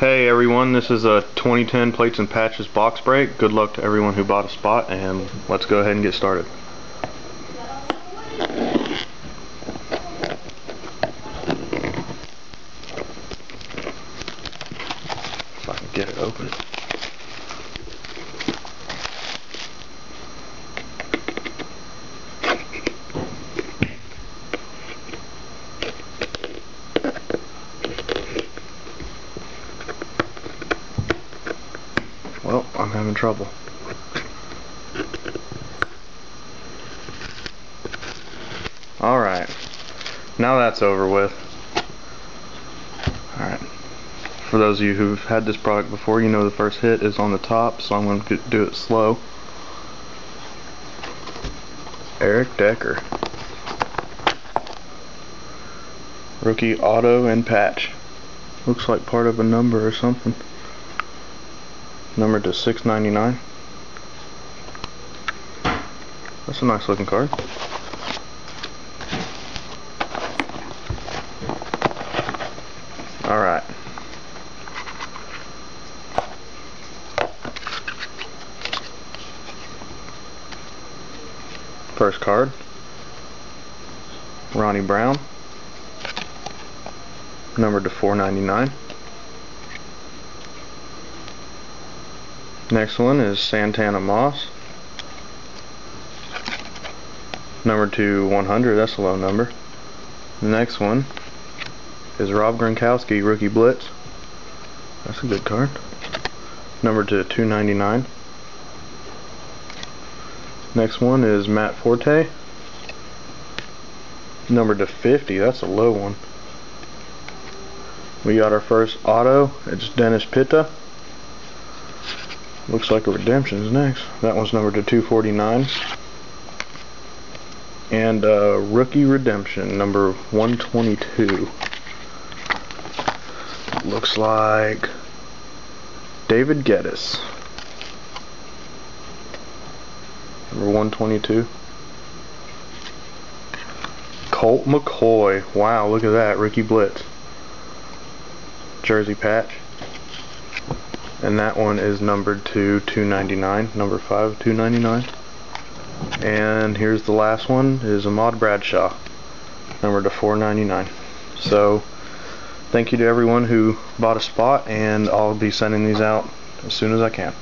Hey everyone, this is a 2010 Plates and Patches box break. Good luck to everyone who bought a spot, and let's go ahead and get started. If I can get it open. Well, I'm having trouble. Alright, now that's over with. Alright, for those of you who've had this product before, you know the first hit is on the top, so I'm going to do it slow. Eric Decker. Rookie auto and patch. Looks like part of a number or something. Numbered to $6.99. That's a nice looking card. Alright. First card. Ronnie Brown. Numbered to $4.99. Next one is Santana Moss, numbered to 100. That's a low number. The next one is Rob Gronkowski, Rookie Blitz. That's a good card. Numbered to 299. Next one is Matt Forte, numbered to 50. That's a low one. We got our first auto. It's Dennis Pitta. Looks like a redemption is next. That one's numbered to 249. And rookie redemption, number 122. Looks like David Geddes. Number 122. Colt McCoy. Wow, look at that. Rookie Blitz. Jersey patch. And that one is numbered to 299, number 5, 299. And here's the last one, is Ahmad Bradshaw, numbered to 499. So, thank you to everyone who bought a spot, and I'll be sending these out as soon as I can.